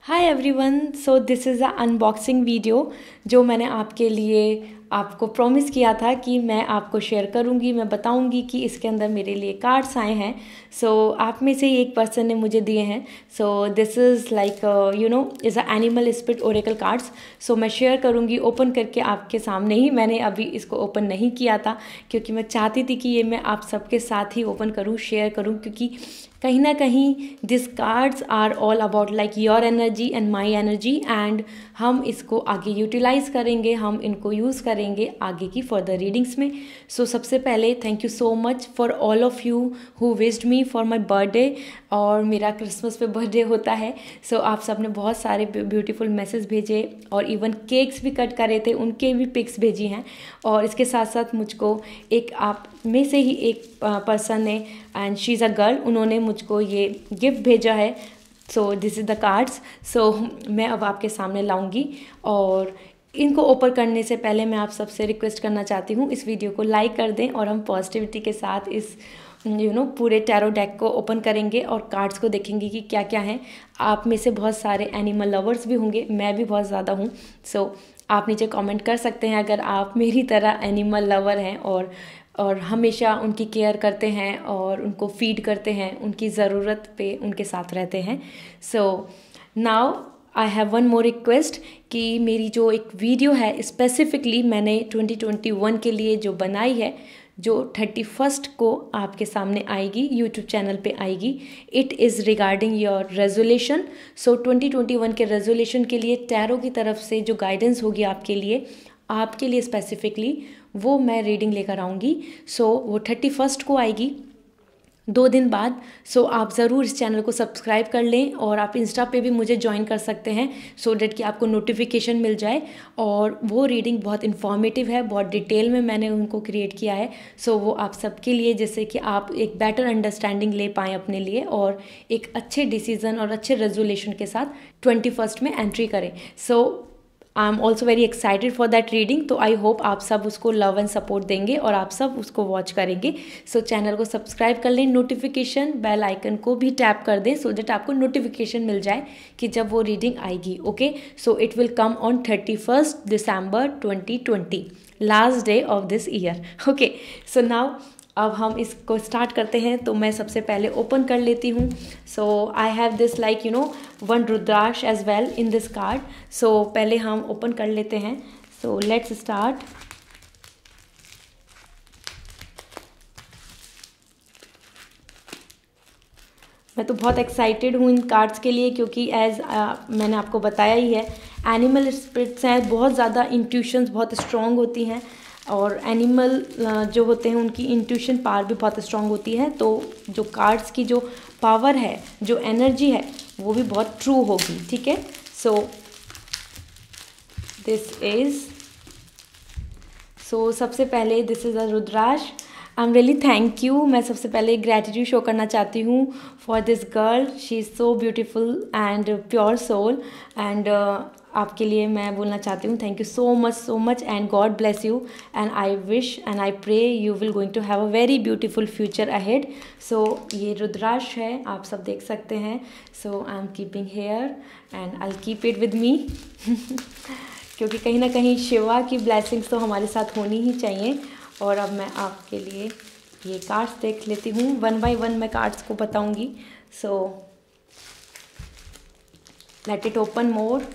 Hi everyone, so this is a unboxing video जो मैंने आपके लिए आपको प्रॉमिस किया था कि मैं आपको शेयर करूंगी। मैं बताऊंगी कि इसके अंदर मेरे लिए कार्ड्स आए हैं। सो आप में से ही एक पर्सन ने मुझे दिए हैं। So this is like is a animal spirit oracle cards. So मैं शेयर करूंगी ओपन करके आपके सामने ही। मैंने अभी इसको ओपन नहीं किया था क्योंकि मैं चाहती थी कि ये मैं आप सबके साथ ही ओपन करूँ, शेयर करूँ, क्योंकि कहीं ना कहीं this cards are all about like your energy and my energy, and हम इसको आगे यूटिलाइज करेंगे, हम इनको यूज़ करेंगे आगे की फर्दर रीडिंग्स में। सो सबसे पहले thank you so much for all of you who wished me for my birthday. और मेरा क्रिसमस पे बर्थडे होता है। सो आप सब ने बहुत सारे ब्यूटीफुल मैसेज भेजे और इवन केक्स भी कट करे थे, उनके भी पिक्स भेजी हैं। और इसके साथ साथ मुझको एक आप में से ही एक पर्सन ने, and she is a girl, उन्होंने मुझको ये गिफ्ट भेजा है। So this is the cards. So मैं अब आपके सामने लाऊंगी और इनको ओपन करने से पहले मैं आप सबसे रिक्वेस्ट करना चाहती हूँ, इस वीडियो को लाइक कर दें और हम पॉजिटिविटी के साथ इस पूरे टैरो डेक को ओपन करेंगे और कार्ड्स को देखेंगे कि क्या क्या हैं। आप में से बहुत सारे एनिमल लवर्स भी होंगे, मैं भी बहुत ज़्यादा हूँ। सो आप नीचे कमेंट कर सकते हैं अगर आप मेरी तरह एनिमल लवर हैं और हमेशा उनकी केयर करते हैं और उनको फीड करते हैं, उनकी ज़रूरत पे उनके साथ रहते हैं। So now I have one more request कि मेरी जो एक वीडियो है स्पेसिफिकली मैंने 2021 के लिए जो बनाई है, जो 31 को आपके सामने आएगी, यूट्यूब चैनल पे आएगी। It is regarding your resolution. So 2021 के रेजोल्यूशन के लिए टैरो की तरफ से जो गाइडेंस होगी आपके लिए स्पेसिफिकली, वो मैं रीडिंग लेकर आऊँगी। सो वो 31 को आएगी, 2 दिन बाद। सो आप ज़रूर इस चैनल को सब्सक्राइब कर लें और आप इंस्टा पे भी मुझे ज्वाइन कर सकते हैं सो डैट कि आपको नोटिफिकेशन मिल जाए। और वो रीडिंग बहुत इन्फॉर्मेटिव है, बहुत डिटेल में मैंने उनको क्रिएट किया है। सो वो आप सबके लिए, जैसे कि आप एक बेटर अंडरस्टैंडिंग ले पाएँ अपने लिए और एक अच्छे डिसीजन और अच्छे रेजोल्यूशन के साथ 21 में एंट्री करें। So I am also very excited for that reading. तो आई होप आप सब उसको लव एंड सपोर्ट देंगे और आप सब उसको वॉच करेंगे। सो चैनल को सब्सक्राइब कर लें, नोटिफिकेशन बेल आइकन को भी टैप कर दें सो दैट आपको नोटिफिकेशन मिल जाए कि जब वो रीडिंग आएगी। Okay, so it will come on 31 December 2020, last day of this year. Okay, so now अब हम इसको स्टार्ट करते हैं। तो मैं सबसे पहले ओपन कर लेती हूँ। So I have this like one rudraksha as well in this card. So पहले हम ओपन कर लेते हैं। So let's start. मैं तो बहुत एक्साइटेड हूँ इन कार्ड्स के लिए क्योंकि मैंने आपको बताया ही है, एनिमल स्पिरिट्स हैं, बहुत ज़्यादा इंट्यूशंस बहुत स्ट्रॉन्ग होती हैं और एनिमल जो होते हैं उनकी इंट्यूशन पावर भी बहुत स्ट्रॉन्ग होती है। तो जो कार्ड्स की जो पावर है, जो एनर्जी है, वो भी बहुत ट्रू होगी। ठीक है, सो दिस इज़, सो सबसे पहले this is a rudraksha. I am really thank you. मैं सबसे पहले ग्रैटिट्यूड शो करना चाहती हूँ for this girl. She is so beautiful and pure soul. And आपके लिए मैं बोलना चाहती हूँ thank you so much and God bless you and I wish and I pray you will going to have a very beautiful future ahead. So ये रुद्राक्ष है, आप सब देख सकते हैं। So I am keeping here and I keep it with me क्योंकि कहीं ना कहीं शिवा की ब्लेसिंग्स तो हमारे साथ होनी ही चाहिए। और अब मैं आपके लिए ये कार्ड्स देख लेती हूँ, 1 बाय 1 मैं कार्ड्स को बताऊँगी। सो लेट इट ओपन मोर।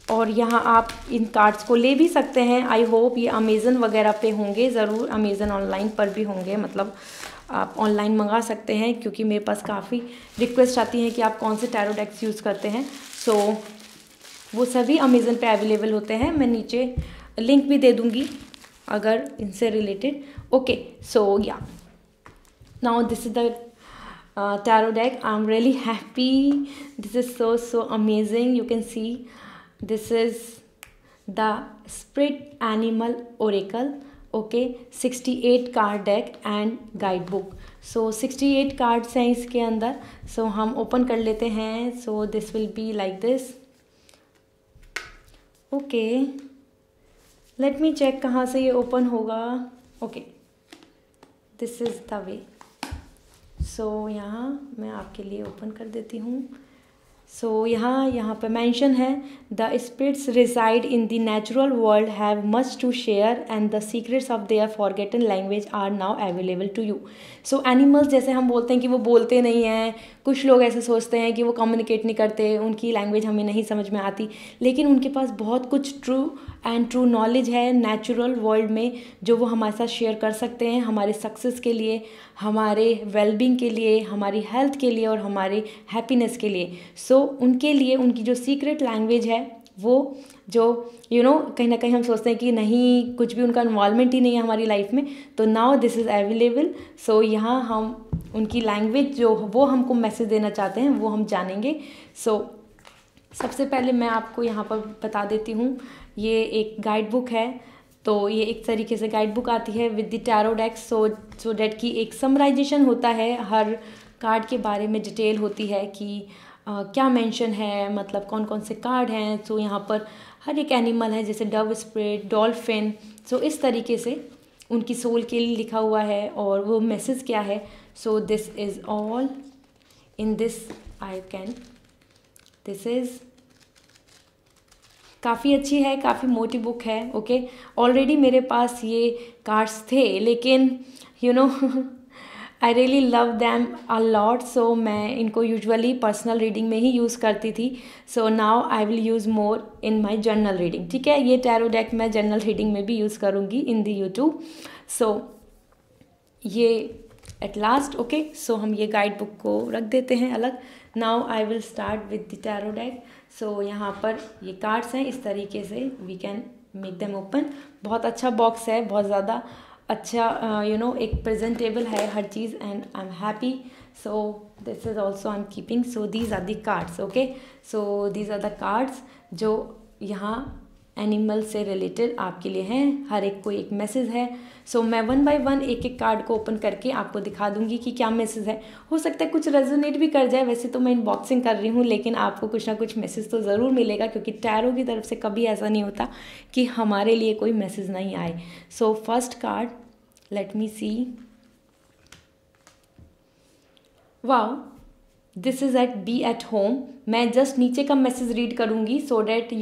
और यहाँ आप इन कार्ड्स को ले भी सकते हैं। आई होप ये अमेज़न वगैरह पे होंगे, ज़रूर अमेज़न ऑनलाइन पर भी होंगे, मतलब आप ऑनलाइन मंगा सकते हैं क्योंकि मेरे पास काफ़ी रिक्वेस्ट आती है कि आप कौन से टैरो डेक्स यूज़ करते हैं। सो वो सभी अमेज़न पे अवेलेबल होते हैं। मैं नीचे लिंक भी दे दूँगी अगर इनसे रिलेटेड। ओके, सो या now this is the tarot deck. I'm really happy. This is so amazing. You can see this is the Spirit Animal Oracle. Okay, 68 card deck and guidebook. So 68 cards हैं इसके अंदर। So हम open कर लेते हैं। So this will be like this. Okay, let me check कहाँ से ये open होगा। Okay, this is the way. सो यहाँ मैं आपके लिए ओपन कर देती हूँ। सो यहाँ पर मेंशन है, the spirits reside in the natural world, have much to share and the secrets of their forgotten language are now available to you. So animals, जैसे हम बोलते हैं कि वो बोलते नहीं हैं, कुछ लोग ऐसे सोचते हैं कि वो कम्युनिकेट नहीं करते, उनकी लैंग्वेज हमें नहीं समझ में आती, लेकिन उनके पास बहुत कुछ ट्रू नॉलेज है नेचुरल वर्ल्ड में, जो वो हमारे साथ शेयर कर सकते हैं हमारे सक्सेस के लिए, हमारे वेलबींग के लिए, हमारी हेल्थ के लिए और हमारे हैप्पीनेस के लिए। सो उनके लिए उनकी जो सीक्रेट लैंग्वेज है, वो जो कहीं ना कहीं हम सोचते हैं कि नहीं, कुछ भी उनका इन्वॉल्वमेंट ही नहीं है हमारी लाइफ में, तो नाउ दिस इज़ अवेलेबल। सो यहाँ हम उनकी लैंग्वेज जो वो हमको मैसेज देना चाहते हैं वो हम जानेंगे। सो सबसे पहले मैं आपको यहाँ पर बता देती हूँ, ये एक गाइड बुक है। तो ये एक तरीके से गाइड बुक आती है with the tarot deck, so that की एक समराइजेशन होता है, हर कार्ड के बारे में डिटेल होती है कि क्या मेंशन है, मतलब कौन कौन से कार्ड हैं। सो यहाँ पर हर एक एनिमल है, जैसे डव स्पिरिट, डॉल्फिन, सो इस तरीके से उनकी सोल के लिए लिखा हुआ है और वो मैसेज क्या है। So this is all in this this is काफ़ी अच्छी है, काफ़ी मोटी बुक है। ओके, ऑलरेडी मेरे पास ये कार्ड्स थे, लेकिन I really love them a lot, so मैं इनको यूजुअली पर्सनल रीडिंग में ही यूज़ करती थी। So now I will use more in my journal reading. ठीक है, ये टैरो डेक मैं जर्नल रीडिंग में भी यूज़ करूँगी इन दी यूट्यूब। सो ये एट लास्ट, ओके, सो हम ये गाइड बुक को रख देते हैं अलग। Now I will start with the tarot deck. So यहाँ पर ये कार्ड्स हैं, इस तरीके से we can make them open. बहुत अच्छा बॉक्स है, बहुत ज़्यादा अच्छा, एक प्रेजेंटेबल है हर चीज़, and I am happy. So this is also I am keeping. So these are the cards. Okay, so these are the cards जो यहाँ एनिमल से रिलेटेड आपके लिए हैं, हर एक को एक मैसेज है। सो मैं 1 बाय 1 एक एक कार्ड को ओपन करके आपको दिखा दूंगी कि क्या मैसेज है। हो सकता है कुछ रेजोनेट भी कर जाए, वैसे तो मैं अनबॉक्सिंग कर रही हूँ, लेकिन आपको कुछ ना कुछ मैसेज तो ज़रूर मिलेगा, क्योंकि टैरो की तरफ से कभी ऐसा नहीं होता कि हमारे लिए कोई मैसेज नहीं आए। So first card, let me see. Wow, this is eight be at home. मैं जस्ट नीचे का मैसेज रीड करूँगी, so that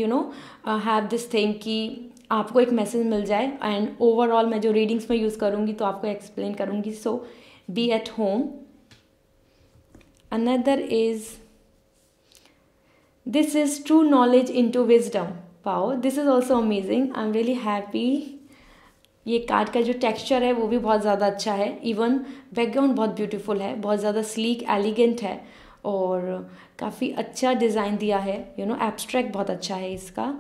have this thing कि आपको एक मैसेज मिल जाए, एंड ओवरऑल मैं जो रीडिंग्स में यूज़ करूँगी तो आपको एक्सप्लेन करूँगी। So be at home. Another is, this is true knowledge into wisdom. Wow, this is also amazing, I am really happy. ये कार्ड का जो टेक्सचर है वो भी बहुत ज़्यादा अच्छा है, इवन बैकग्राउंड बहुत ब्यूटीफुल है, बहुत ज़्यादा स्लीक एलिगेंट है, और काफ़ी अच्छा डिज़ाइन दिया है, एब्स्ट्रैक्ट बहुत अच्छा है इसका।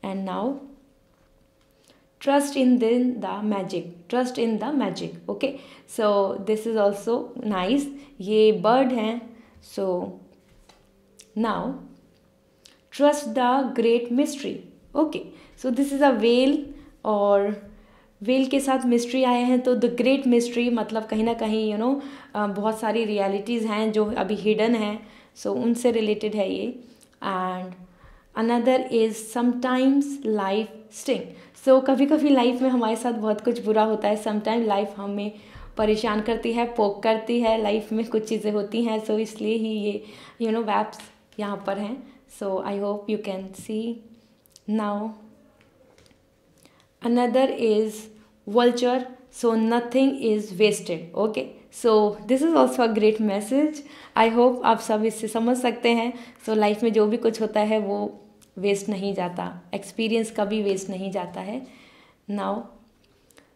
And now trust in the magic, trust in the magic. Okay, so this is also nice. ये बर्ड हैं। So now trust the great mystery. Okay, so this is a well, और well के साथ mystery आए हैं, तो the great mystery मतलब कहीं ना कहीं बहुत सारी रियलिटीज़ हैं जो अभी हिडन हैं, सो उनसे रिलेटेड है ये। And another is sometimes life sting. So कभी कभी लाइफ में हमारे साथ बहुत कुछ बुरा होता है, समटाइम लाइफ हमें परेशान करती है, पोक करती है, लाइफ में कुछ चीज़ें होती हैं, सो इसलिए ही ये वैप्स यहाँ पर हैं। So I hope you can see now. Another is vulture, so nothing is wasted. Okay, so this is also a great message. I hope आप सब इससे समझ सकते हैं। So लाइफ में जो भी कुछ होता है वो वेस्ट नहीं जाता, एक्सपीरियंस कभी वेस्ट नहीं जाता है। Now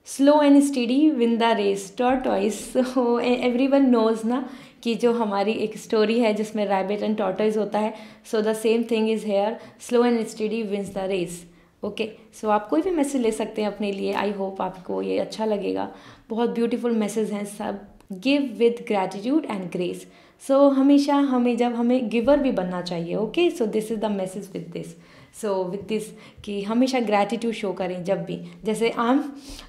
slow and steady win the race, tortoise. So everyone knows ना कि जो हमारी एक स्टोरी है जिसमें रैबिट एंड टॉर्टॉइस होता है, so the same thing is here, slow and steady wins the race. Okay, so आप कोई भी मैसेज ले सकते हैं अपने लिए। आई होप आपको ये अच्छा लगेगा, बहुत ब्यूटीफुल मैसेज हैं सब। Give with gratitude and grace. So हमेशा हमें गिवर भी बनना चाहिए। Okay, so this is the message with this. So with this कि हमेशा ग्रैटिट्यूड शो करें जब भी, जैसे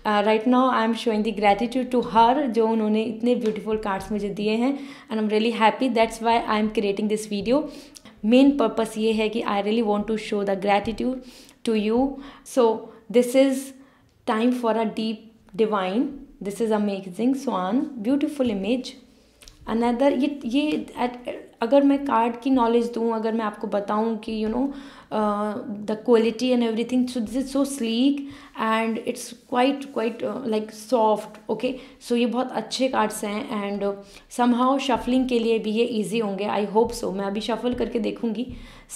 right now I am showing the gratitude to her, जो उन्होंने इतने ब्यूटीफुल कार्ड्स मुझे दिए हैं, and I am really happy, that's why I am creating this video. Main purpose ये है कि I really want to show the gratitude to you. So this is time for a deep divine. This is amazing swan, beautiful image. Another अगर मैं card की knowledge दूँ, अगर मैं आपको बताऊँ कि the quality and everything, so this is so sleek and it's quite like soft. Okay, so ये बहुत अच्छे कार्ड्स हैं एंड समहाउ शफलिंग के लिए भी ये ईजी होंगे, आई होप सो। मैं अभी शफल करके देखूंगी।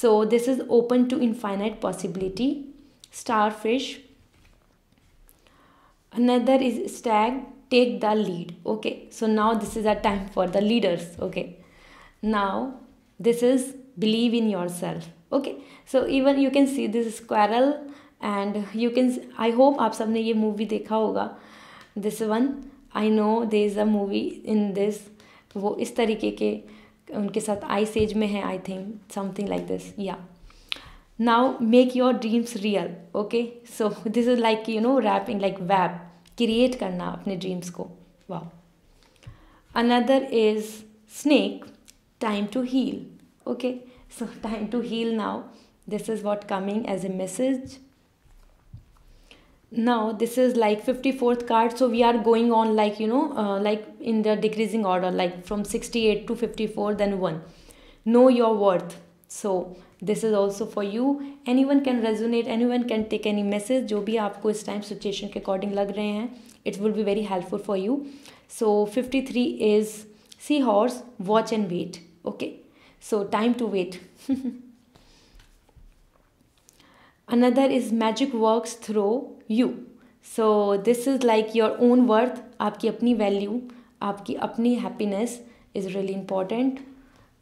So this is open to infinite possibility, starfish. Another is stag, take the lead. Okay, so now this is a time for the leaders. Okay, now this is believe in yourself. Okay, so even you can see this squirrel and you can, I hope आप सबने ये movie देखा होगा, this one, I know there is a movie in this, वो इस तरीके के उनके साथ आइस एज में है, I think something like this, yeah. Now make your dreams real. Okay, so this is like wrapping, like wrap, create करना अपने dreams को. Wow. Another is snake, time to heal. Okay, so time to heal now. This is what coming as a message. Now this is like 54th card, so we are going on like like in the decreasing order, like from 68 to 54, then 1. Know your worth. So this is also for you. Anyone can resonate, anyone can take any message, जो भी आपको इस time situation के according लग रहे हैं, it will be very helpful for you. So 53 is seahorse, watch and wait. Okay, so time to wait. Another is magic works through you. So this is like your own worth, आपकी अपनी value, आपकी अपनी happiness is really important.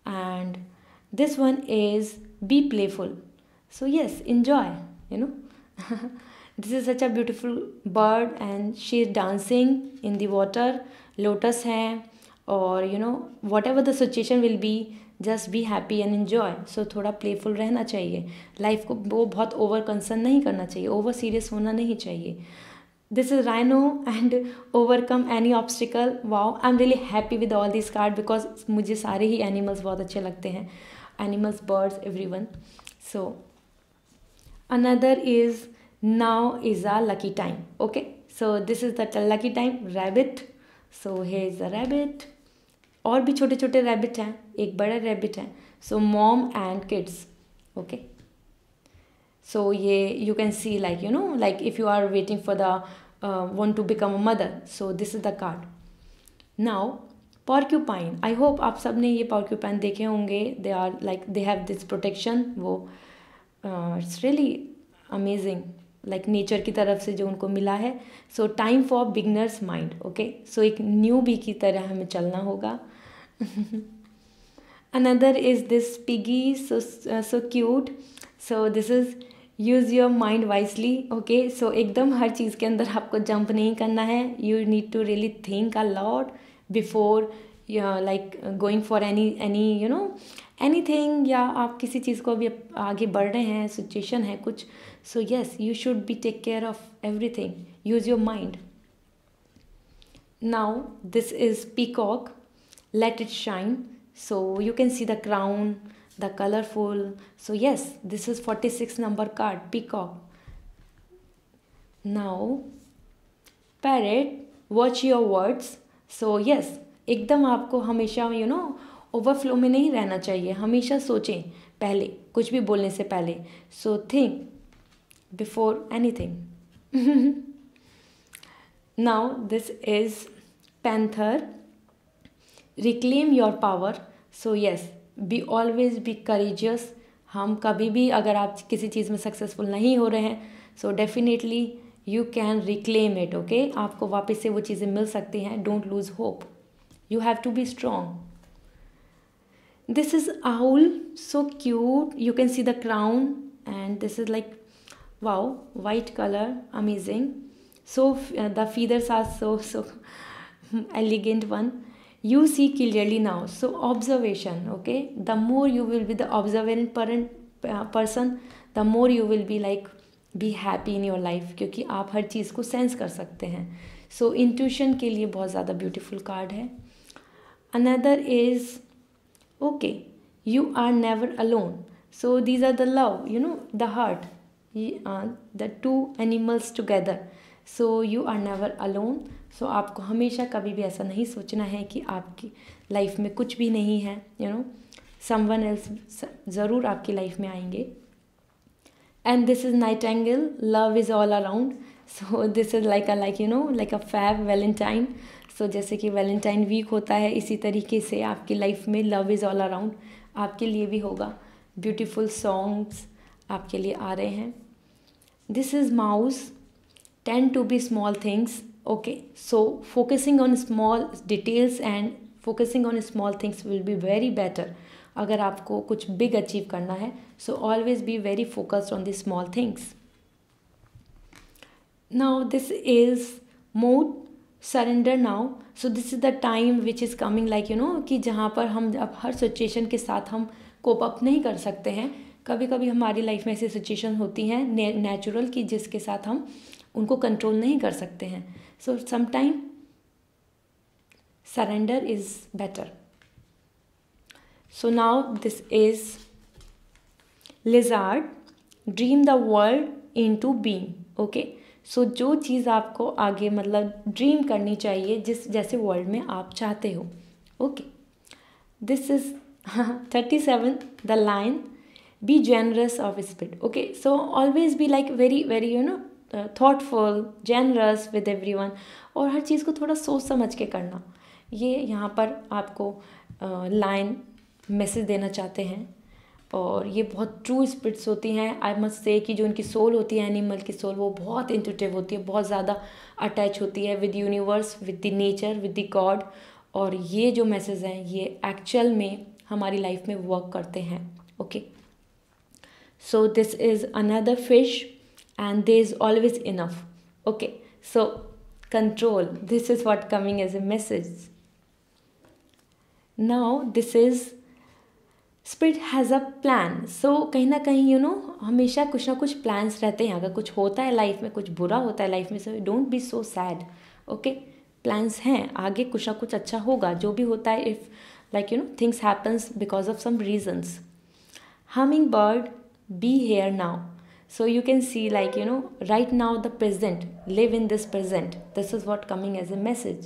And this one is be playful. So yes, enjoy, this is such a beautiful bird and she is dancing in the water. Lotus है और whatever the situation will be, just be happy and enjoy. So थोड़ा playful रहना चाहिए, life को वो बहुत over concern नहीं करना चाहिए, ओवर सीरियस होना नहीं चाहिए. This is rhino and overcome any obstacle. Wow, I'm really happy with all these cards because मुझे सारे ही animals बहुत अच्छे लगते हैं, animals, birds, everyone. So another is now is a lucky time. Okay, so this is the lucky time, rabbit. So here is the rabbit. और भी छोटे छोटे rabbit हैं, एक बड़ा rabbit है. So mom and kids. Okay, so ये you can see like like if you are waiting for the want to become a mother, so this is the card. Now porcupine, I hope आप सब ने ये porcupine देखे होंगे. They are like they have this protection. वो it's really amazing, like nature की तरफ से जो उनको मिला है. So time for beginners mind. Okay, so एक newbie की तरह हमें चलना होगा. Another is this piggy, so cute. So this is use your mind wisely. Okay, so एकदम हर चीज़ के अंदर आपको जंप नहीं करना है. You need to really think a lot before like going for any anything, या आप किसी चीज़ को अभी आगे बढ़ रहे हैं, सिचुएशन है कुछ. So yes, you should be take care of everything. Use your mind. Now this is peacock, let it shine. So you can see the crown, the colorful. So yes, this is 46 number card, peacock. Now parrot, watch your words. So yes, एकदम आपको हमेशा overflow में नहीं रहना चाहिए, हमेशा सोचें पहले, कुछ भी बोलने से पहले. So think before anything. Now this is panther, reclaim your power. So yes, be always be courageous. हम कभी भी अगर आप किसी चीज़ में सक्सेसफुल नहीं हो रहे हैं, so definitely you can reclaim it. Okay, आपको वापस से वो चीज़ें मिल सकती हैं. Don't lose hope, you have to be strong. This is owl, so cute. You can see the crown and this is like wow, white color, amazing. So the feathers are so elegant one. You see clearly now. So observation. Okay, the more you will be the observant person, the more you will be like be happy in your life, क्योंकि आप हर चीज़ को sense कर सकते हैं. So intuition के लिए बहुत ज़्यादा ब्यूटीफुल कार्ड है. Another is okay, you are never alone. So these are the love, the heart, the two animals together. So you are never alone. सो आपको हमेशा कभी भी ऐसा नहीं सोचना है कि आपकी लाइफ में कुछ भी नहीं है, समवन एल्स ज़रूर आपकी लाइफ में आएंगे. And this is nightingale, love is all around. So this is like a fab valentine. So जैसे कि वैलेंटाइन वीक होता है, इसी तरीके से आपकी लाइफ में लव इज़ ऑल अराउंड आपके लिए भी होगा. ब्यूटीफुल सॉन्ग्स आपके लिए आ रहे हैं. This is mouse, tend to be small things. Okay, so focusing on small details and focusing on small things will be very better. अगर आपको कुछ बिग अचीव करना है, so always be very focused on the small things. Now this is mode, surrender now. So this is the time which is coming, कि जहाँ पर हम अब हर सिचुएशन के साथ हम कोप अप नहीं कर सकते हैं. कभी कभी हमारी लाइफ में ऐसी सिचुएशन होती हैं नेचुरल कि जिसके साथ हम उनको कंट्रोल नहीं कर सकते हैं. So sometime surrender is better. So now this is lizard, dream the world into being. Okay, so जो चीज़ आपको आगे ड्रीम करनी चाहिए जैसे वर्ल्ड में आप चाहते हो. Okay, this is 37, the line, be generous of spirit. Okay, so always be very very thoughtful, generous with everyone, और हर चीज़ को थोड़ा सोच समझ के करना. ये यहाँ पर आपको लाइन मैसेज देना चाहते हैं. और ये बहुत ट्रू स्पिरिट्स होती हैं. आई मस्ट से कि जो उनकी सोल होती है, एनिमल की सोल, वो बहुत इंट्यूटिव होती है, बहुत ज़्यादा अटैच होती है with universe, with the nature, with the God. और ये जो मैसेज हैं ये एक्चुअल में हमारी लाइफ में वर्क करते हैं. Okay, so this is another fish and there is always enough. Okay, so control, this is what coming as a message. Now this is spirit has a plan. So कहीं ना कहीं हमेशा कुछ ना कुछ प्लान्स रहते हैं. अगर कुछ होता है लाइफ में, कुछ बुरा होता है लाइफ में, so don't be so sad. Okay, plans हैं, आगे कुछ ना कुछ अच्छा होगा. जो भी होता है, if things happens because of some reasons. Hummingbird, be here now. So you can see right now the present, live in this present. This is what coming as a message.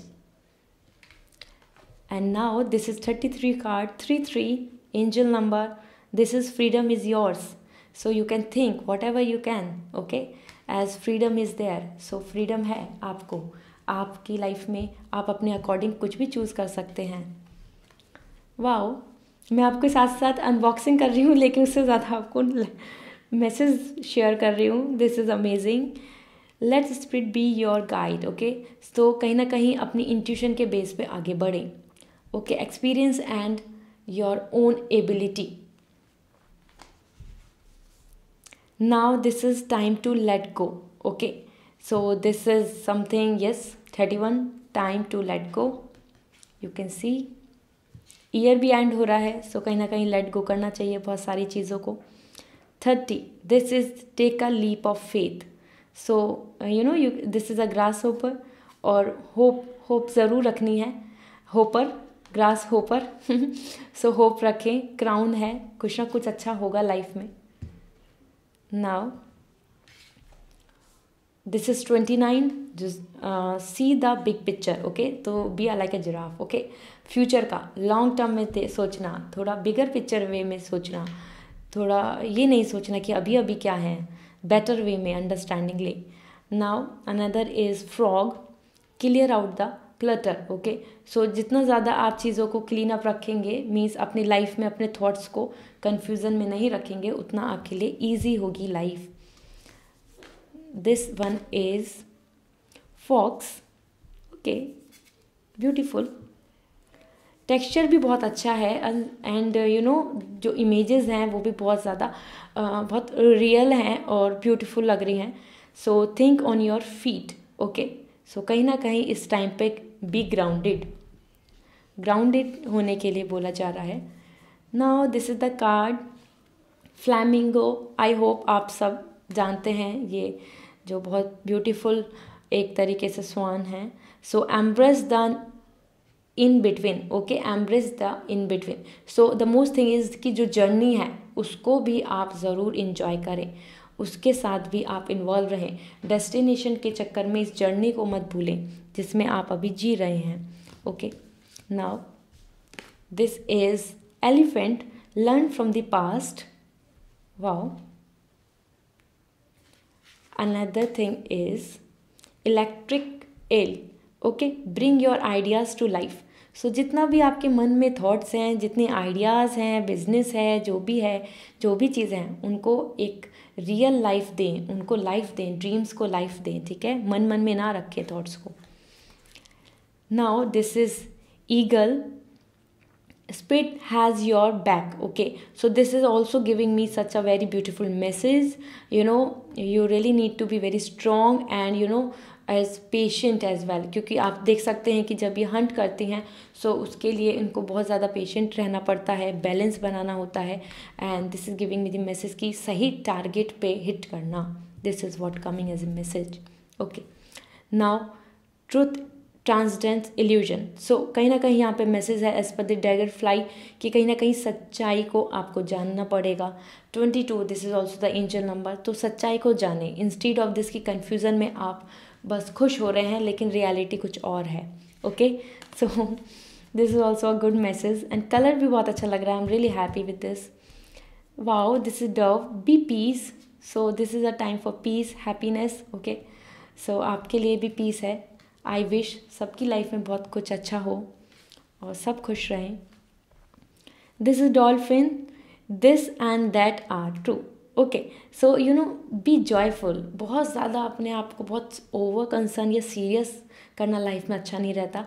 And now this is 33 card, 33 angel number. This is freedom is yours. So you can think whatever you can. Okay, as freedom is there. So freedom है आपको, आपकी life में आप अपने according कुछ भी choose कर सकते हैं. वाओ, मैं आपके साथ साथ अनबॉक्सिंग कर रही हूँ, लेकिन उससे ज़्यादा आपको मैसेज शेयर कर रही हूँ. This is amazing. Let spirit be your guide. Okay, तो कहीं ना कहीं अपनी इंट्यूशन के बेस पे आगे बढ़ें. Okay, experience and your own ability. Now this is time to let go. Okay, so this is something, yes, 31, time to let go. You can see year भी एंड हो रहा है, सो कहीं ना कहीं लेट गो करना चाहिए बहुत सारी चीज़ों को. 30, this is take a leap of faith. So this is a grasshopper. और होप ज़रूर रखनी है. Hopper, grasshopper. So hope रखें. क्राउन है, कुछ ना कुछ अच्छा होगा लाइफ में. Now this is 29, see the big picture. Okay, तो be uh like a giraffe. Okay, future का लॉन्ग टर्म में सोचना, थोड़ा बिगर पिक्चर वे में सोचना. थोड़ा ये नहीं सोचना कि अभी अभी क्या है, बेटर वे में, understandingly. Now another is frog, clear out the clutter. Okay, so जितना ज़्यादा आप चीज़ों को क्लीन अप रखेंगे, मीन्स अपनी लाइफ में अपने थॉट्स को कन्फ्यूज़न में नहीं रखेंगे, उतना आपके लिए ईजी होगी life. This one is fox. Okay, beautiful. Texture भी बहुत अच्छा है. एंड जो इमेजेस हैं वो भी बहुत ज़्यादा बहुत रियल हैं और ब्यूटीफुल लग रही हैं. So think on your feet. Okay, so कहीं ना कहीं इस टाइम पे बी ग्राउंडेड होने के लिए बोला जा रहा है. Now this is the card flamingo. I hope आप सब जानते हैं ये जो बहुत ब्यूटीफुल एक तरीके से स्वान है. So embrace the in between. Okay, embrace the in between. So the most thing is कि जो जर्नी है उसको भी आप ज़रूर इंजॉय करें. उसके साथ भी आप इन्वॉल्व रहें। डेस्टिनेशन के चक्कर में इस जर्नी को मत भूलें जिसमें आप अभी जी रहे हैं। Okay, now this is elephant, learn from the past. Wow. Another thing is electric eel. Okay, bring your ideas to life. So जितना भी आपके मन में थॉट्स हैं, जितने आइडियाज़ हैं, बिजनेस है, जो भी चीज़ें हैं, उनको एक रियल लाइफ दें, उनको लाइफ दें, ड्रीम्स को लाइफ दें। ठीक है, मन में ना रखें थॉट्स को। Now this is eagle, spirit has your back. Okay, so this is also giving me such a very beautiful message. You really need to be very strong and as patient as well, क्योंकि आप देख सकते हैं कि जब ये Hunt करती हैं सो उसके लिए इनको बहुत ज़्यादा पेशेंट रहना पड़ता है, बैलेंस बनाना होता है। And this is giving me the message कि सही टारगेट पे हिट करना। This is what coming as a message. Okay, now truth transcendence illusion. So कहीं ना कहीं यहाँ पे मैसेज है as per the dagger fly कि कहीं ना कहीं सच्चाई को आपको जानना पड़ेगा। 22, this is also the angel number. तो सच्चाई को जाने, इंस्टीड ऑफ दिस की कन्फ्यूज़न में आप बस खुश हो रहे हैं लेकिन रियलिटी कुछ और है। Okay, so this is also a good message and colour भी बहुत अच्छा लग रहा है। I am really happy with this. Wow, this is dove, be peace. So this is a time for peace, happiness. Okay, so आपके लिए भी piece है। आई विश सबकी लाइफ में बहुत कुछ अच्छा हो और सब खुश रहें। This is dolphin, this and that are true. Okay, so be joyful. बहुत ज़्यादा अपने आप को बहुत ओवर कंसर्न या सीरियस करना लाइफ में अच्छा नहीं रहता।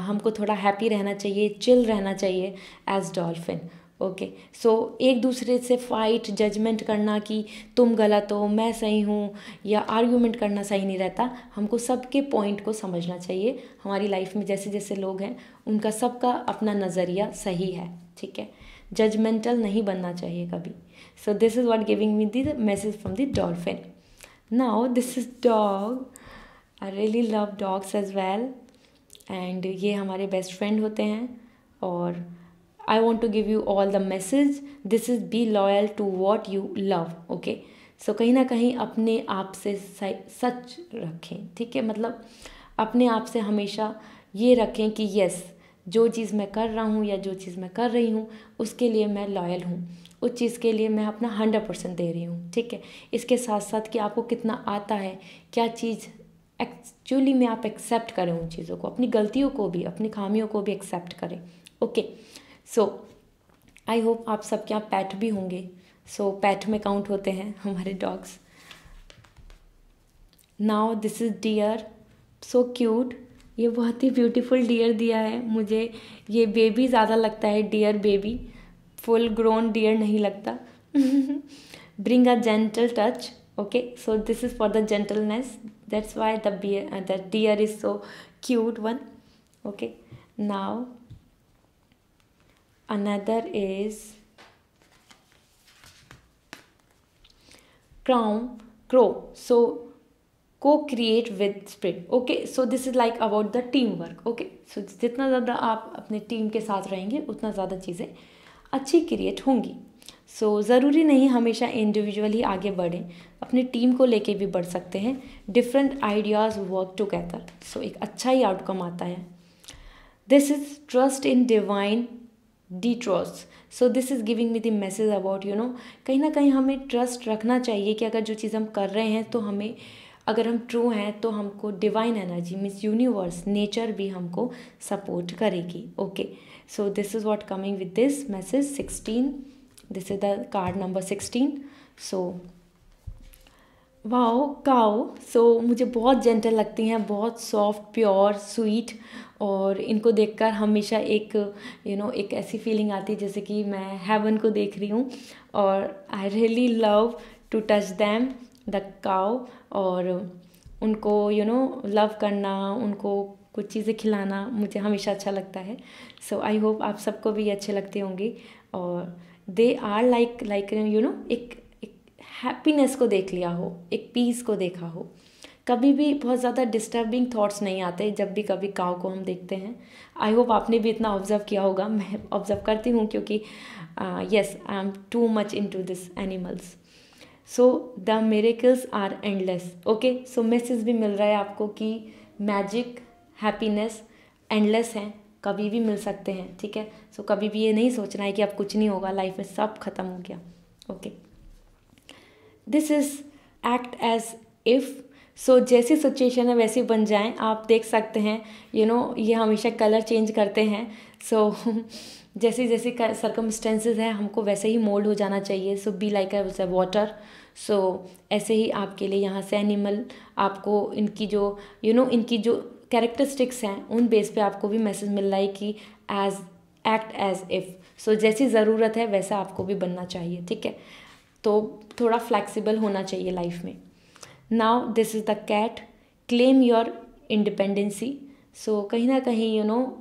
हमको थोड़ा हैप्पी रहना चाहिए, चिल रहना चाहिए एज डॉल्फिन। ओके, सो एक दूसरे से फाइट, जजमेंट करना कि तुम गलत हो, मैं सही हूँ, या आर्ग्यूमेंट करना सही नहीं रहता। हमको सबके पॉइंट को समझना चाहिए। हमारी लाइफ में जैसे जैसे लोग हैं उनका सबका अपना नज़रिया सही है। ठीक है, जजमेंटल नहीं बनना चाहिए कभी। So this is what giving me the message from the dolphin. Now this is dog. I really love dogs as well and ये हमारे बेस्ट फ्रेंड होते हैं। और I want to give you all the message. This is be loyal to what you love. Okay, so कहीं ना कहीं अपने आप से सच रखें। ठीक है, मतलब अपने आप से हमेशा ये रखें कि यस, जो चीज़ मैं कर रहा हूँ या जो चीज़ मैं कर रही हूँ उसके लिए मैं लॉयल हूँ, उस चीज़ के लिए मैं अपना 100% दे रही हूँ। ठीक है, इसके साथ साथ कि आपको कितना आता है, क्या चीज़ एक्चुअली में आप एक्सेप्ट करें उन चीज़ों को, अपनी गलतियों को भी, अपनी खामियों को भी एक्सेप्ट करें। ओके, सो आई होप आप सबके यहाँ पैट भी होंगे। सो पैट में काउंट होते हैं हमारे dogs. Now this is deer, so cute. ये बहुत ही ब्यूटीफुल डियर दिया है मुझे। ये बेबी ज़्यादा लगता है, deer baby, full grown deer नहीं लगता। Bring a gentle touch. Okay, so this is for the gentleness, that's why the deer is so cute one. Okay, now another is crow. So co-create with spirit. Okay, so this is like about the teamwork. Okay, so जितना ज़्यादा आप अपने team के साथ रहेंगे उतना ज़्यादा चीज़ें अच्छी क्रिएट होंगी। सो ज़रूरी नहीं हमेशा इंडिविजुअली आगे बढ़ें, अपनी टीम को लेके भी बढ़ सकते हैं। Different ideas work together, so एक अच्छा ही आउटकम आता है। This is trust in divine distrust. So this is giving me the message about कहीं ना कहीं हमें ट्रस्ट रखना चाहिए कि अगर जो चीज़ हम कर रहे हैं तो हमें, अगर हम ट्रू हैं तो हमको divine energy means universe, nature भी हमको सपोर्ट करेगी। Okay, so this is what coming with this message 16। This is the card number 16। So wow, काओ। सो मुझे बहुत जेंटल लगती हैं, बहुत सॉफ्ट, प्योर, स्वीट, और इनको देखकर हमेशा एक एक ऐसी फीलिंग आती है जैसे कि मैं हेवन को देख रही हूँ। और I really love to touch them, the cow, और उनको लव करना, उनको कुछ चीज़ें खिलाना मुझे हमेशा अच्छा लगता है। सो आई होप आप सबको भी अच्छे लगते होंगे। और दे आर लाइक एक हैप्पीनेस को देख लिया हो, एक पीस को देखा हो। कभी भी बहुत ज़्यादा डिस्टर्बिंग थॉट्स नहीं आते जब भी कभी काऊ को हम देखते हैं। आई होप आपने भी इतना ऑब्जर्व किया होगा। मैं ऑब्जर्व करती हूँ क्योंकि yes, I am too much into this animals. So the miracles are endless. Okay, so message भी मिल रहा है आपको कि मैजिक, हैप्पीनेस एंडलेस हैं, कभी भी मिल सकते हैं। ठीक है, सो कभी भी ये नहीं सोचना है कि अब कुछ नहीं होगा लाइफ में, सब खत्म हो गया। Okay, this is act as if. So जैसी सिचुएशन है वैसी बन जाएं। आप देख सकते हैं ये हमेशा कलर चेंज करते हैं। सो जैसी जैसी सर्कमस्टेंसेज हैं हमको वैसे ही मोल्ड हो जाना चाहिए। सो बी लाइक ए वाटर। सो ऐसे ही आपके लिए यहाँ से एनिमल आपको इनकी जो इनकी जो कैरेक्टरिस्टिक्स हैं उन बेस पे आपको भी मैसेज मिल रहा है कि as act as if. So जैसी ज़रूरत है वैसा आपको भी बनना चाहिए। ठीक है, तो थोड़ा फ्लेक्सिबल होना चाहिए लाइफ में। Now this is the cat, claim your independency. So कहीं ना कहीं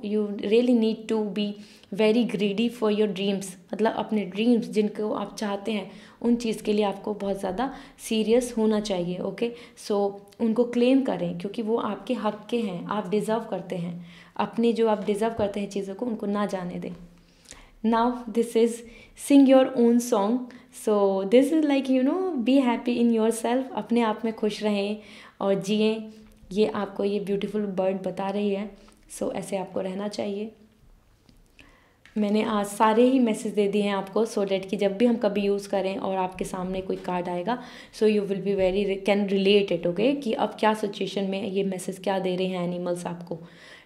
you really need to be very greedy for your dreams. मतलब अपने ड्रीम्स जिनको आप चाहते हैं उन चीज़ के लिए आपको बहुत ज़्यादा सीरियस होना चाहिए। ओके, सो उनको क्लेम करें क्योंकि वो आपके हक के हैं, आप डिज़र्व करते हैं। अपनी जो आप डिज़र्व करते हैं चीज़ों को उनको ना जाने दें। Now this is sing your own song. So this is like be happy in yourself. अपने आप में खुश रहें और जिएं। ये आपको ये ब्यूटीफुल बर्ड बता रही है। सो ऐसे आपको रहना चाहिए। मैंने आज सारे ही मैसेज दे दिए हैं आपको सो डैट कि जब भी हम कभी यूज़ करें और आपके सामने कोई कार्ड आएगा so you will be very can relate it. Okay, कि अब क्या सिचुएशन में ये मैसेज क्या दे रहे हैं एनिमल्स आपको।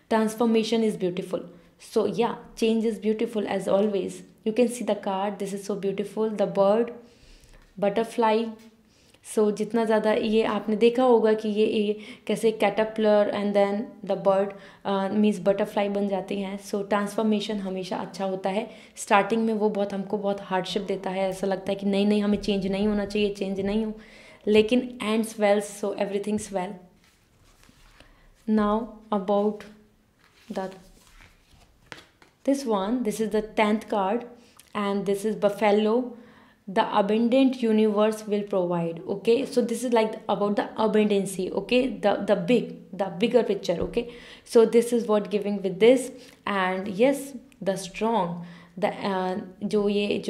Transformation is beautiful. So yeah, change is beautiful as always. You can see the card. This is so beautiful. The bird, butterfly. So जितना ज़्यादा ये आपने देखा होगा कि ये कैसे caterpillar and then the bird means butterfly बन जाती हैं। सो ट्रांसफॉर्मेशन हमेशा अच्छा होता है। स्टार्टिंग में वो हमको बहुत हार्डशिप देता है, ऐसा लगता है कि नहीं हमें चेंज नहीं होना चाहिए, चेंज नहीं हो, लेकिन ends well so everything's well. Now about the this is the 10th card and this is buffalo. The abundant universe will provide. Okay, so this is like about the abundancy. Okay, the bigger picture. Okay, so this is what giving with this and yes the strong जो ये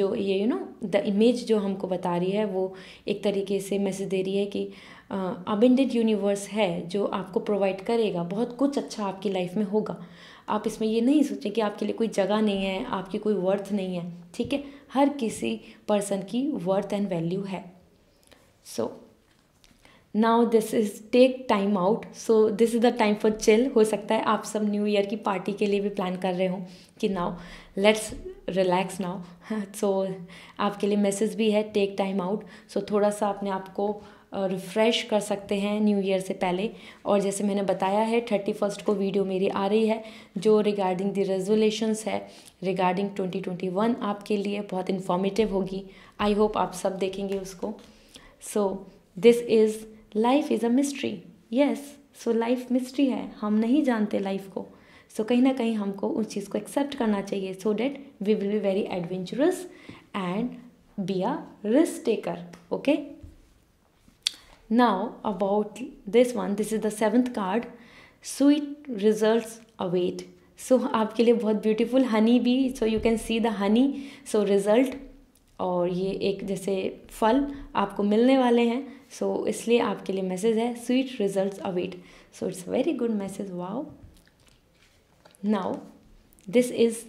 the image जो हमको बता रही है वो एक तरीके से मैसेज दे रही है कि अबंडेंट यूनिवर्स है जो आपको प्रोवाइड करेगा, बहुत कुछ अच्छा आपकी लाइफ में होगा। आप इसमें ये नहीं सोचें कि आपके लिए कोई जगह नहीं है, आपकी कोई वर्थ नहीं है। ठीक है, हर किसी पर्सन की वर्थ एंड वैल्यू है। So now this is take time out. So this is the time for chill. हो सकता है आप सब न्यू ईयर की पार्टी के लिए भी प्लान कर रहे हो कि नाउ लेट्स रिलैक्स नाउ। सो आपके लिए मैसेज भी है टेक टाइम आउट। सो थोड़ा सा अपने आप को रिफ़्रेश कर सकते हैं न्यू ईयर से पहले। और जैसे मैंने बताया है 31 को वीडियो मेरी आ रही है जो रिगार्डिंग द रेजोल्यूशंस है रिगार्डिंग 2021 आपके लिए बहुत इन्फॉर्मेटिव होगी। आई होप आप सब देखेंगे उसको। सो this is life is a mystery. Yes, so life mystery है, हम नहीं जानते लाइफ को। सो कहीं ना कहीं हमको उस चीज़ को एक्सेप्ट करना चाहिए so that we will be very adventurous and be a risk taker. Okay, now about this one, this is the 7th card, sweet results await. So आपके लिए बहुत ब्यूटीफुल हनी भी, so you can see the honey, so result, और ये एक जैसे फल आपको मिलने वाले हैं। सो इसलिए आपके लिए मैसेज है sweet results await. So it's very good message. Wow, now this is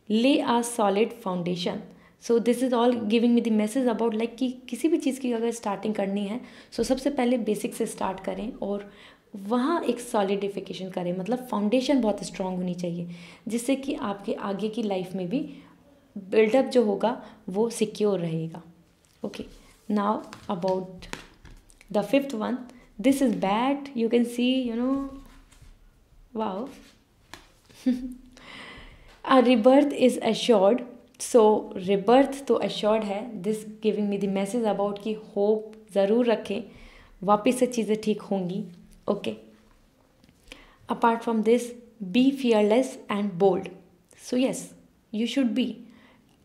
lay a solid foundation. So this is all giving me the message about like कि किसी भी चीज़ की अगर स्टार्टिंग करनी है सो सबसे पहले बेसिक से स्टार्ट करें और वहाँ एक सॉलिडिफिकेशन करें। मतलब फाउंडेशन बहुत स्ट्रांग होनी चाहिए जिससे कि आपके आगे की लाइफ में भी बिल्डअप जो होगा वो सिक्योर रहेगा। Okay, now about the 5th one, this is bat. You can see wow a rebirth is assured. So rebirth तो एश्योर्ड है। This giving me the message about कि होप ज़रूर रखें, वापस से चीज़ें ठीक होंगी। Okay, apart from this be fearless and bold. So yes you should be.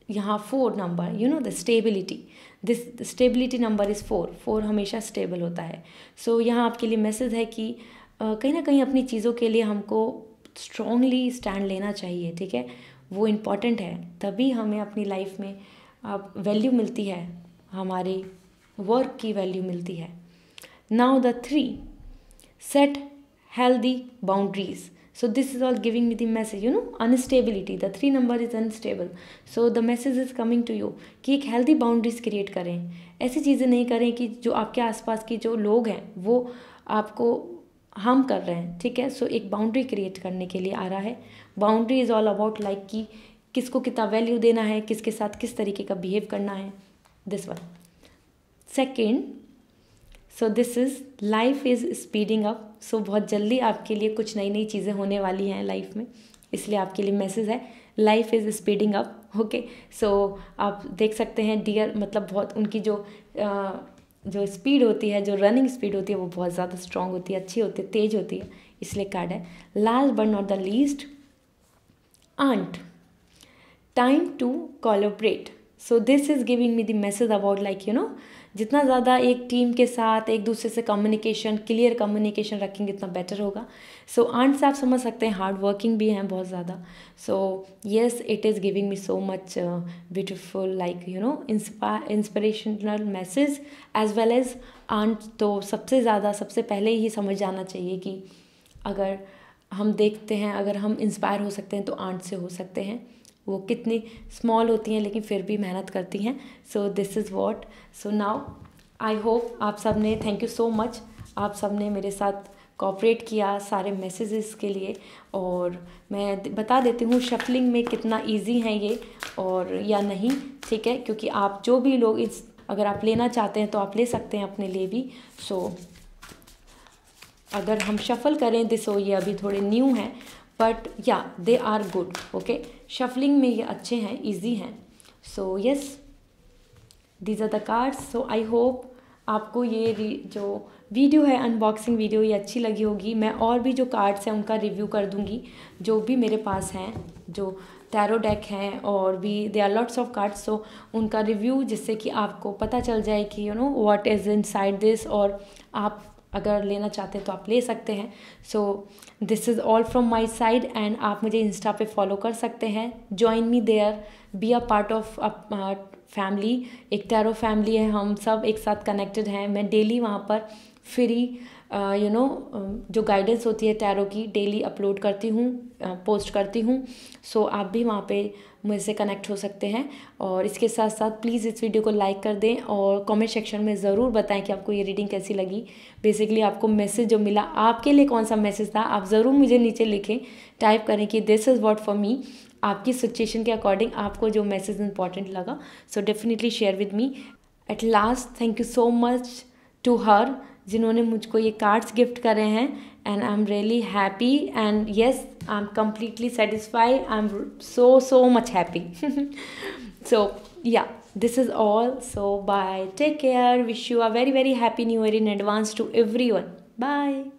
यहाँ 4 number the stability, this stability number is 4 हमेशा स्टेबल होता है। सो यहाँ आपके लिए मैसेज है कि कहीं ना कहीं अपनी चीज़ों के लिए हमको स्ट्रांगली स्टैंड लेना चाहिए। ठीक है, वो इम्पॉर्टेंट है, तभी हमें अपनी लाइफ में वैल्यू मिलती है हमारी वर्क की वैल्यू मिलती है। Now the 3, set healthy boundaries. So this is all giving me the message, instability, the 3 number is unstable, so the message is coming to you कि एक healthy boundaries create करें। ऐसी चीज़ें नहीं करें कि जो आपके आसपास की जो लोग हैं वो आपको हार्म कर रहे हैं, ठीक है। सो एक बाउंड्री क्रिएट करने के लिए आ रहा है। Boundary is all about like कि किसको कितना वैल्यू देना है, किसके साथ किस तरीके का बिहेव करना है, this one. Second, so this is life is speeding up. So बहुत जल्दी आपके लिए कुछ नई नई चीज़ें होने वाली हैं लाइफ में, इसलिए आपके लिए मैसेज है life is speeding up. Okay, so आप देख सकते हैं डियर, मतलब बहुत उनकी जो स्पीड होती है, जो रनिंग स्पीड होती है वो बहुत ज़्यादा स्ट्रांग होती है, अच्छी होती है, तेज़ होती है, इसलिए कार्ड है। Last but not the least, ant, time to collaborate. So this is giving me the message about like जितना ज़्यादा एक टीम के साथ एक दूसरे से कम्युनिकेशन, क्लियर कम्युनिकेशन रखेंगे उतना बेटर होगा। सो आंट से आप समझ सकते हैं हार्ड वर्किंग भी हैं बहुत ज़्यादा। So yes, it is giving me so much beautiful like inspirational message as well as ant. तो सबसे ज़्यादा सबसे पहले ही समझ जाना चाहिए कि अगर हम देखते हैं, अगर हम इंस्पायर हो सकते हैं तो आंट से हो सकते हैं। वो कितनी स्मॉल होती हैं लेकिन फिर भी मेहनत करती हैं। So this is what. So now I hope आप सब ने, थैंक यू सो मच, आप सब ने मेरे साथ कोऑपरेट किया सारे मैसेजेस के लिए। और मैं बता देती हूँ शफलिंग में कितना इजी है ये और या नहीं, ठीक है, क्योंकि आप जो भी लोग अगर आप लेना चाहते हैं तो आप ले सकते हैं अपने लिए भी। सो अगर हम शफल करें दिस, ये अभी थोड़े न्यू हैं but yeah they are good. Okay, shuffling में ये अच्छे हैं, इजी हैं। So yes, these are the cards. So I hope आपको ये जो वीडियो है, अनबॉक्सिंग वीडियो, ये अच्छी लगी होगी। मैं और भी जो कार्ड्स हैं उनका रिव्यू कर दूंगी, जो भी मेरे पास हैं, जो टैरो डेक हैं और भी they are lots of cards. So उनका रिव्यू, जिससे कि आपको पता चल जाए कि व्हाट इज़ इनसाइड दिस, और आप अगर लेना चाहते हैं तो आप ले सकते हैं। So this is all from my side and आप मुझे इंस्टा पे फॉलो कर सकते हैं। Join me there, be a part of family. एक टैरो फैमिली है, हम सब एक साथ कनेक्टेड हैं। मैं डेली वहाँ पर फ्री जो गाइडेंस होती है टैरो की डेली अपलोड करती हूँ, पोस्ट करती हूँ। सो आप भी वहाँ पे मुझसे कनेक्ट हो सकते हैं। और इसके साथ साथ प्लीज़ इस वीडियो को लाइक कर दें और कमेंट सेक्शन में ज़रूर बताएं कि आपको ये रीडिंग कैसी लगी। बेसिकली आपको मैसेज जो मिला, आपके लिए कौन सा मैसेज था, आप ज़रूर मुझे नीचे लिखें, टाइप करें कि this is what for me. आपकी सिचुएशन के अकॉर्डिंग आपको जो मैसेज इंपॉर्टेंट लगा, so definitely share with me. At last, thank you so much to her, जिन्होंने मुझको ये कार्ड्स गिफ्ट करे हैं। And I am really happy and yes, I am completely satisfied, I am so much happy. So yeah, this is all. So bye, take care, wish you a very very happy new year in advance to everyone. Bye.